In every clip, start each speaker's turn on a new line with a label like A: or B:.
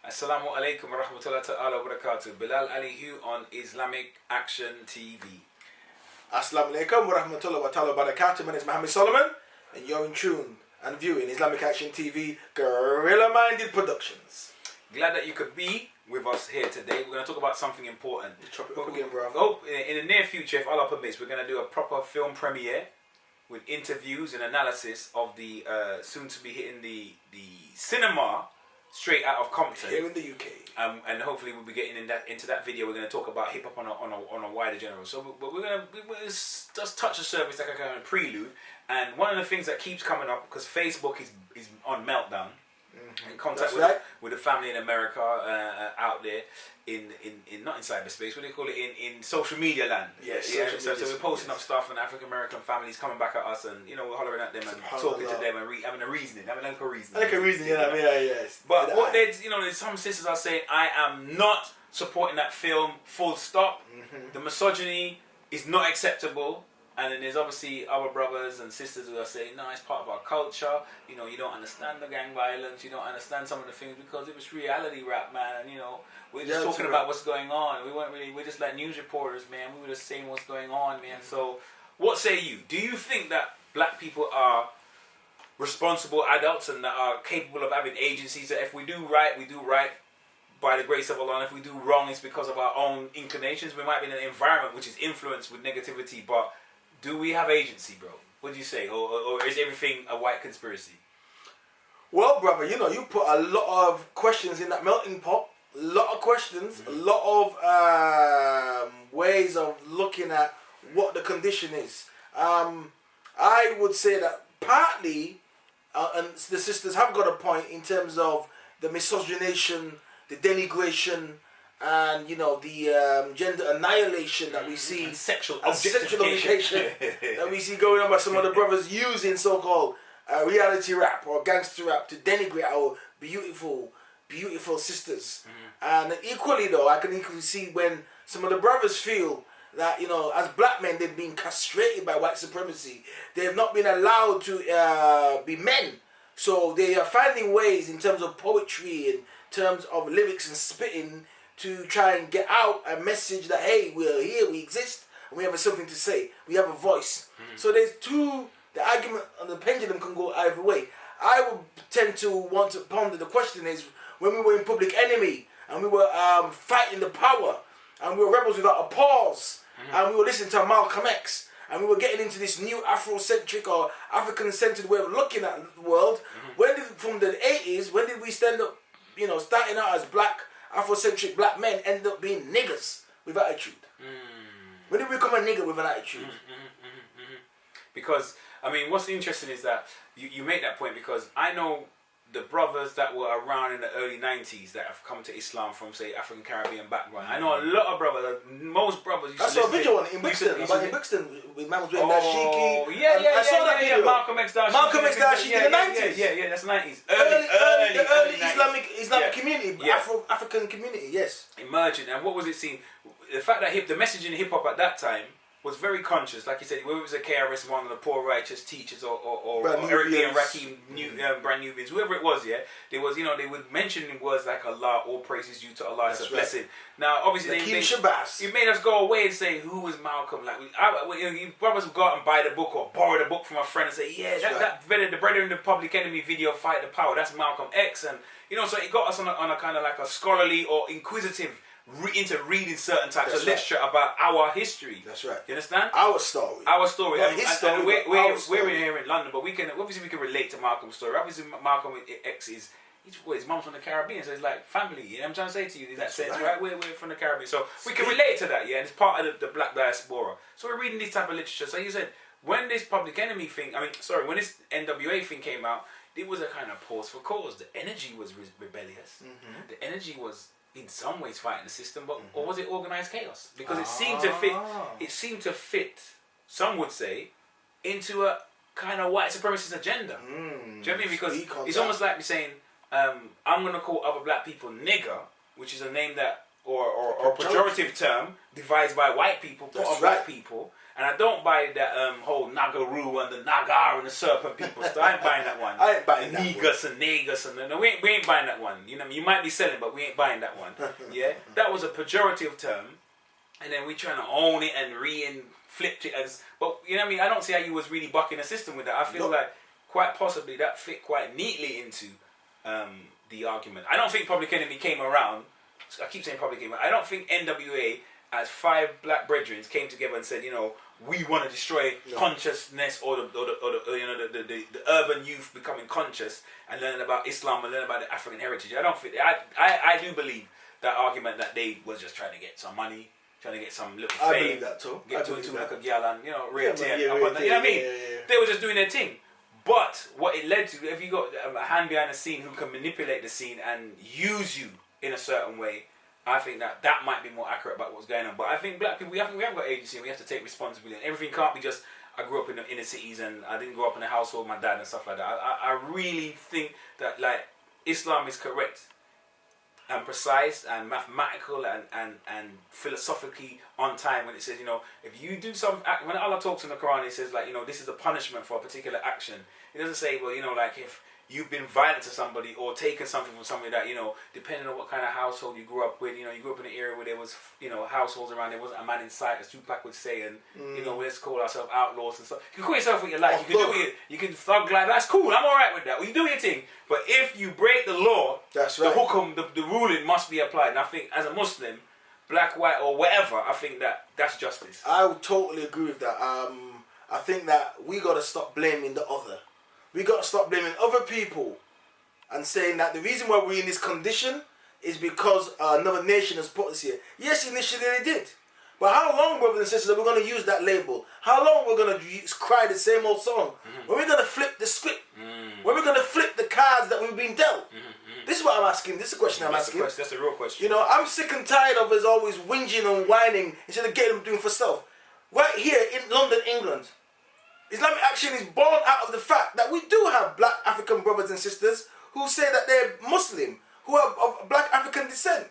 A: Assalamu alaikum wa rahmatullahi ta'ala wa barakatuh. Bilal Alihu on Islamic Action TV.
B: Assalamu alaikum wa rahmatullahi wa ta'ala wa barakatuh. My name is Mohammed Solomon, and you're in tune and viewing Islamic Action TV, Guerrilla Minded Productions.
A: Glad that you could be with us here today. We're going to talk about something important.
B: Chop it up again, bro.
A: Oh, in the near future, if Allah permits, we're going to do a proper film premiere with interviews and analysis of the soon to be hitting the cinema straight out of Compton
B: here in the UK.
A: And hopefully we'll be getting into that video. We're going to talk about hip hop on a wider general. So, but we're going to just touch the surface like a kind of prelude. And one of the things that keeps coming up, because Facebook is on meltdown, in contact with the family in America out there in not in cyberspace, what do you call it, in social media land.
B: Yes.
A: Yeah. So we're posting up stuff, and African American families coming back at us, and we're hollering at them and talking to them and having a reasoning.
B: Yes.
A: But what there's some sisters are saying, I am not supporting that film. Full stop. The misogyny is not acceptable. And then there's obviously our brothers and sisters who are saying, no, it's part of our culture. You don't understand the gang violence. You don't understand some of the things because it was reality rap, man. And, we're just talking about what's going on. We're just like news reporters, man. We were just saying what's going on, man. So what say you? Do you think that black people are responsible adults and that are capable of having agencies, that if we do right by the grace of Allah, and if we do wrong, it's because of our own inclinations? We might be in an environment which is influenced with negativity, but do we have agency, bro? What do you say? Or is everything a white conspiracy?
B: Well, brother, you put a lot of questions in that melting pot. A lot of questions, a lot of ways of looking at what the condition is. I would say that partly, and the sisters have got a point in terms of the misogynation, the denigration, and the gender annihilation that we see,
A: and sexual
B: objectification that we see going on by some of the brothers using so-called reality rap or gangster rap to denigrate our beautiful sisters. And equally though, I can equally see when some of the brothers feel that as black men they've been castrated by white supremacy. They have not been allowed to be men, so they are finding ways in terms of poetry, in terms of lyrics and spitting, to try and get out a message that, hey, we're here, we exist, and we have something to say, we have a voice. So there's the argument and the pendulum can go either way. I would tend to want to ponder, the question is, when we were in Public Enemy, and we were fighting the power, and we were rebels without a pause, and we were listening to Malcolm X, and we were getting into this new Afrocentric or African-centered way of looking at the world, from the 80s, when did we stand up, starting out as black, Afrocentric black men end up being niggers with attitude? When did we become a nigger with an attitude?
A: Because, what's interesting is that you make that point, because I know the brothers that were around in the early 90s that have come to Islam from, say, African Caribbean background. I know a lot of brothers, most brothers used to listen.
B: I saw a video on it in Brixton, in Brixton with man was wearing Dashiki.
A: I saw that video. Malcolm X Dashiki
B: in the 90s.
A: Yeah, that's 90s.
B: Early
A: 90s.
B: Islamic community, African community, yes.
A: Emerging. And what was it seen? The fact that the message in hip-hop at that time was very conscious, like you said, whether it was a KRS-One or the Poor Righteous Teachers or Eric B. and Rakim, Brand Nubians, whoever it was, there was, they would mention words like Allah, all praises due to Allah, it's a blessing. Now, obviously, it made us go away and say, who was Malcolm? Like, brothers would go out and buy the book or borrow the book from a friend and say, the brother in the Public Enemy video, Fight the Power, that's Malcolm X. And, so it got us on a kind of like a scholarly or inquisitive into reading certain types of literature about our history.
B: That's right.
A: You understand?
B: Our story.
A: And we're in here in London, but we can relate to Malcolm's story. Obviously, Malcolm X his mum's from the Caribbean, so it's like family. You know what I'm trying to say to you in that sense, right? We're from the Caribbean, so we can relate to that, and it's part of the black diaspora. So we're reading this type of literature. So you said, when this Public Enemy thing, when this N.W.A. thing came out, it was a kind of pause for cause. The energy was rebellious. The energy was, in some ways, fighting the system, but or was it organized chaos? Because it seemed to fit. It seemed to fit. Some would say into a kind of white supremacist agenda. Do you know what I mean? Because it's almost like me saying, "I'm going to call other black people nigger," which is a name that or a pejorative term devised by white people put on black people, And I don't buy that whole Nagaru and the Nagar and the serpent people stuff. I ain't buying that one.
B: I ain't buying that
A: Negus and Negus and no, we ain't buying that one. You know, you might be selling, but we ain't buying that one. Yeah, that was a pejorative term, and then we trying to own it and flipped it as. But you know what I mean? I don't see how you was really bucking the system with that. I feel like quite possibly that fit quite neatly into the argument. I don't think Public Enemy came around. I keep saying Public Enemy. I don't think N.W.A. as 5 black brethren came together and said, you know, we want to destroy consciousness or the you know the urban youth becoming conscious and learning about Islam and learning about the African heritage. I don't think I do believe that argument that they was just trying to get some money, trying to get some little fame.
B: I believe that too.
A: Get to like a girl and you know rate
B: you
A: know what I mean?
B: Yeah.
A: They were just doing their thing. But what it led to, if you got a hand behind the scene who can manipulate the scene and use you in a certain way, I think that might be more accurate about what's going on. But I think black people, we haven't got agency and we have to take responsibility. And everything can't be just, I grew up in the inner cities and I didn't grow up in a household with my dad and stuff like that. I really think that like Islam is correct and precise and mathematical and philosophically on time when it says, you know, if you do some act, when Allah talks in the Quran, it says like, you know, this is a punishment for a particular action. It doesn't say, well, you know, like if you've been violent to somebody or taken something from somebody that, you know, depending on what kind of household you grew up with, you know, you grew up in an area where there was, you know, households around, there wasn't a man in sight, as Tupac would say, and, you know, let's call ourselves outlaws and stuff. You can call yourself what you like, you can do it, you can thug life, that's cool, I'm alright with that, well, you do your thing. But if you break the law, that's right. The hukum, the ruling must be applied. And I think as a Muslim, black, white, or whatever, I think that's justice.
B: I would totally agree with that. I think that we got to stop blaming the other. We got to stop blaming other people and saying that the reason why we're in this condition is because another nation has put us here. Yes, initially they did. But how long, brothers and sisters, are we going to use that label? How long we're going to cry the same old song? When we're going to flip the script? When we're going to flip the cards that we've been dealt? This is what I'm asking. This is a question I'm asking.
A: That's a real question.
B: You know, I'm sick and tired of us always whinging and whining instead of getting them doing for self. Right here in London, England, Islamic Action is born out of the fact that we do have black African brothers and sisters who say that they're Muslim, who are of black African descent.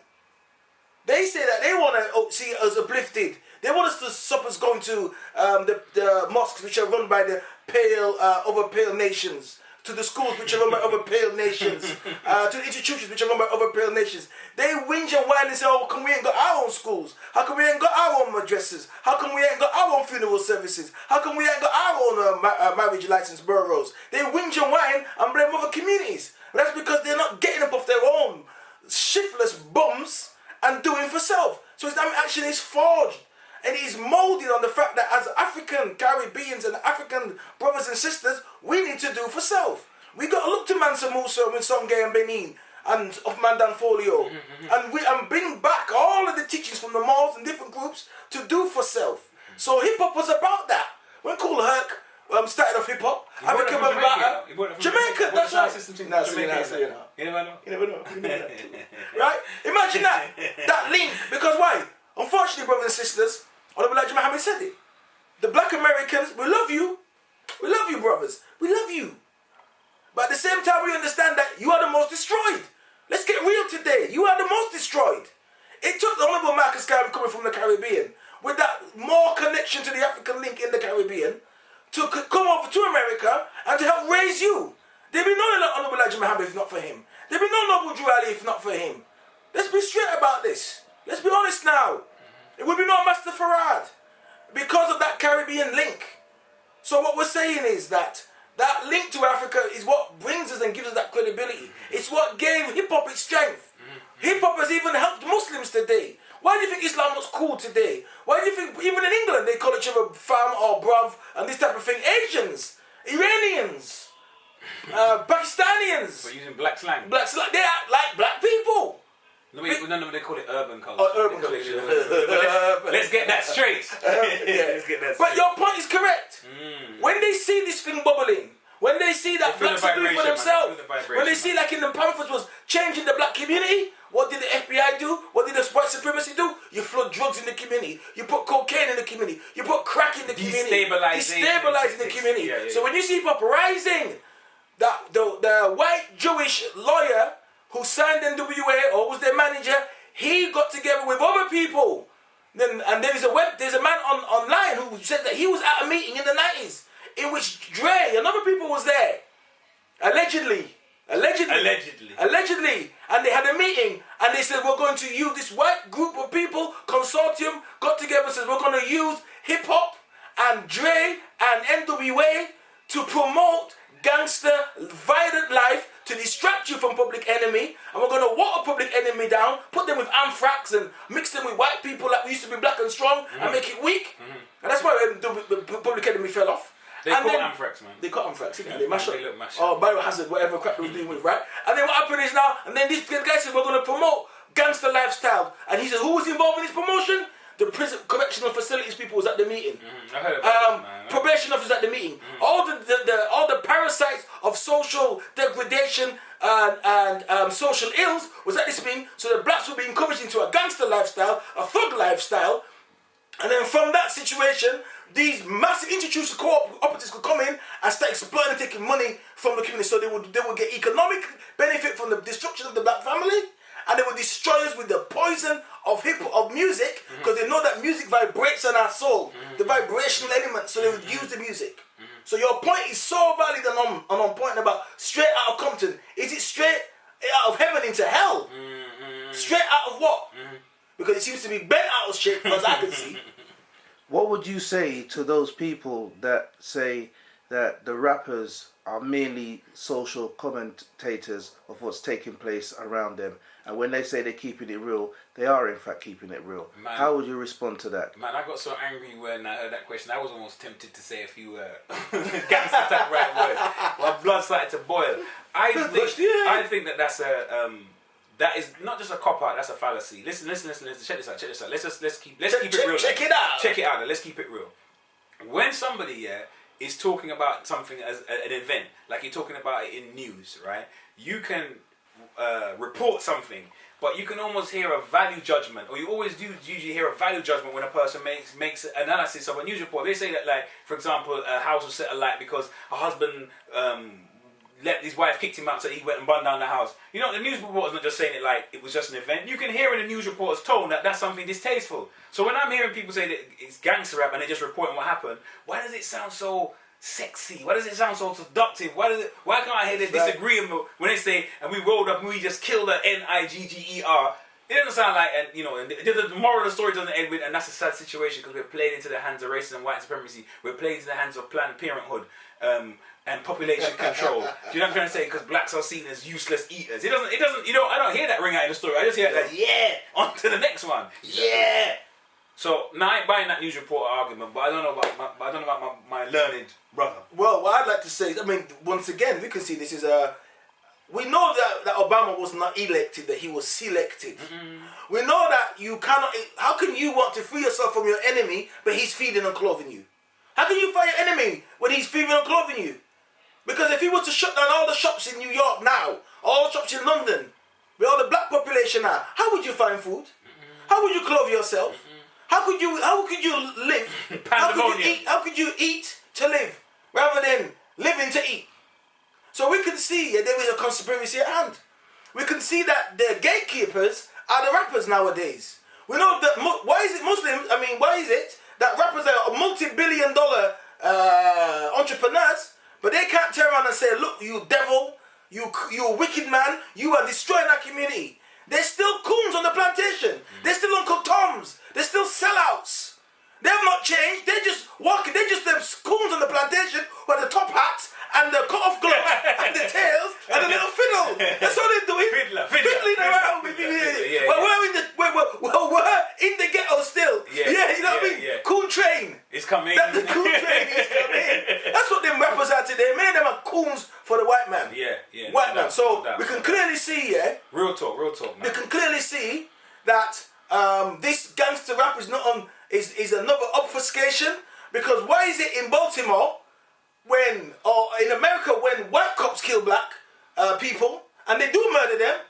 B: They say that they want to see us uplifted. They want us to stop us going to the mosques which are run by the other pale nations, to the schools which are run by other pale nations, to the institutions which are run by other pale nations. They whinge and whine and say, oh, come we ain't got our own schools? How come we ain't got our own madrasas? How come we ain't got our own funeral services? How come we ain't got our own marriage license bureaus? They whinge and whine and blame other communities. But that's because they're not getting up off their own shiftless bums and doing for self. So Islamic Action is forged and it is molded on the fact that as African Caribbeans and African brothers and sisters, we need to do for self. We got to look to Mansa Musa and Songay and Benin and of Mandan Folio and bring back all of the teachings from the malls and different groups to do for self. So hip hop was about that. When Cool Herc started off hip hop, I became about Jamaica. That's right. You never know. Right? Imagine that link. Because why? Unfortunately, brothers and sisters, Honorable Elijah Muhammad said it. The black Americans, we love you. We love you, brothers. We love you. But at the same time, we understand that you are the most destroyed. Let's get real today. You are the most destroyed. It took the Honorable Marcus Garvey coming from the Caribbean with that more connection to the African link in the Caribbean to come over to America and to help raise you. There'd be no Honorable Elijah Muhammad if not for him. There'd be no Noble Drew Ali if not for him. Let's be straight about this. Let's be honest now. It would be no Master Farad because of that Caribbean link. So what we're saying is that link to Africa is what brings us and gives us that credibility. It's what gave hip-hop its strength. Hip-hop has even helped Muslims today. Why do you think Islam looks cool today? Why do you think even in England they call each other fam or bruv and this type of thing? Asians, Iranians, Pakistanians.
A: We're using black slang.
B: Black slang. They act like black people.
A: No, they call it urban culture.
B: Oh, urban culture.
A: Let's get that straight. Let's get that straight.
B: But your point is correct. When they see this thing bubbling, when they see that blacks are doing for themselves, when they see like in the pamphlets was changing the black community, what did the FBI do? What did the white supremacy do? You flood drugs in the community. You put cocaine in the community. You put crack in the community. Destabilizing the community. So when you see hip-hop rising, the white Jewish lawyer who signed N.W.A. or was their manager, he got together with other people And there's a man online who said that he was at a meeting in the 90s in which Dre and other people was there. Allegedly. And they had a meeting and they said, we're going to use this white group of people, consortium, got together and said, we're going to use hip hop and Dre and N.W.A. to promote gangster, violent life, to distract you from Public Enemy, and we're going to water Public Enemy down, put them with anthrax and mix them with white people that used to be black and strong and make it weak. And that's why the Public Enemy fell off.
A: They caught anthrax, man.
B: They caught anthrax, yeah. They mash up.
A: They look mash
B: Oh, biohazard, whatever crap they was doing with, right? And then what happened is now, and then this guy said, we're going to promote gangster lifestyle. And he said, who was involved in this promotion? The prison correctional facilities people was at the meeting.
A: I heard about that,
B: probation officers at the meeting. All the parasites of social degradation and social ills was at this meeting. So the blacks were being encouraged into a gangster lifestyle, a thug lifestyle. And then from that situation, these massive institutional cooperatives could come in and start exploiting and taking money from the community. So they would get economic benefit from the destruction of the black family, and they would destroy us with the poison of music, because they know that music vibrates on our soul, the vibrational element. So they would use the music. So your point is so valid and on point about straight out of Compton. Is it straight out of heaven into hell? Straight out of what? Because it seems to be bent out of shape, as I can see.
C: What would you say to those people that say that the rappers are merely social commentators of what's taking place around them, and when they say they're keeping it real, they are in fact keeping it real? Man, how would you respond to that?
A: Man, I got so angry when I heard that question. I was almost tempted to say a few gangster type right words. My blood started to boil. I think that's that is not just a cop out. That's a fallacy. Listen. Check this out. Let's keep it real.
B: Check it out.
A: Check it out. Let's keep it real. When somebody is talking about something as an event, like you're talking about it in news, right? You can report something, but you can almost hear a value judgment, or you always do usually hear a value judgment when a person makes analysis of a news report. They say that, like, for example, a house was set alight because a husband his wife kicked him out, so he went and burned down the house. You know, the news reporter's not just saying it like it was just an event. You can hear in the news reporter's tone that that's something distasteful. So when I'm hearing people say that it's gangster rap and they're just reporting what happened, why does it sound so sexy? Why does it sound so seductive? Why can't I hear the disagreement when they say, and we rolled up and we just killed the Nigger? It doesn't sound like, and you know, and the moral of the story doesn't end with, and that's a sad situation because we're played into the hands of racism and white supremacy. We're played into the hands of Planned Parenthood and population control. Do you know what I'm trying to say? Because blacks are seen as useless eaters. It doesn't. You know, I don't hear that ring out in the story. I just hear that. Yeah, on to the next one. Yeah. So now I ain't buying that news reporter argument, but I don't know about my learned brother.
B: Well, what I'd like to say, I mean, once again, we can see this is a. We know that Obama was not elected, that he was selected. We know that you cannot. How can you want to free yourself from your enemy, but he's feeding and clothing you? How can you fight your enemy when he's feeding and clothing you? Because if he was to shut down all the shops in New York now, all the shops in London, with all the black population now, how would you find food? How would you clothe yourself? How could you live? How could you eat to live rather than living to eat? So we can see there is a conspiracy at hand. We can see that the gatekeepers are the rappers nowadays. We know that why is it that rappers are multi-billion-dollar entrepreneurs, but they can't turn around and say, look, you devil, you wicked man, you are destroying our community. They're still coons on the plantation. They're still Uncle Toms. They're still sellouts. They have not changed. They're just walking. They're just them coons on the plantation with the top hats and the cut-off gloves and the tails and the little fiddle. That's all they're doing. Fiddling around with you. But we're in the ghetto still. You know what I mean? Coon train.
A: It's coming.
B: The coon train is coming. That's what them rappers are today. Many of them are coons for the white man. White man. So we can clearly see,
A: real talk, man.
B: We can clearly see that this gangster rap is another obfuscation, because why is it in Baltimore or in America when white cops kill black people and they do murder them,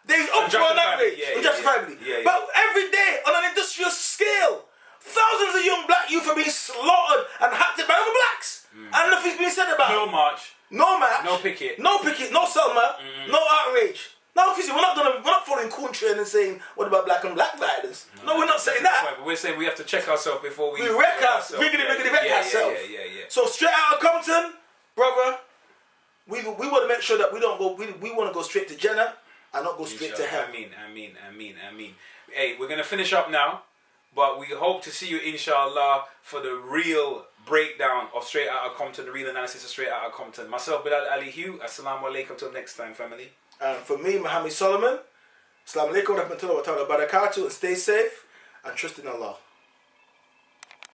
B: there's uproar and outrage, unjustifiably. But every day on an industrial scale, thousands of young black youth are being slaughtered and hacked by other blacks, and nothing's being said about it.
A: No march.
B: No march.
A: No picket.
B: No picket. No Selma. No outrage. Now, obviously, we're not following cool trend and saying, what about black and black violence? No, we're not saying that.
A: But we're saying we have to check ourselves before we
B: wreck ourselves. Wreck ourselves.
A: Yeah.
B: So straight out of Compton, brother, we want to make sure that we don't go. We want to go straight to Jannah and not go straight to hell.
A: I mean. Hey, we're gonna finish up now, but we hope to see you, inshallah, for the real breakdown of Straight Outta Compton, the real analysis of Straight Outta Compton. Myself, Bilal Ali Hugh. Assalamu alaikum. Till next time, family.
B: And for me, Muhammad Solomon, Assalamu alaikum wa rahmatullahi wa ta'ala barakatuh, and stay safe and trust in Allah.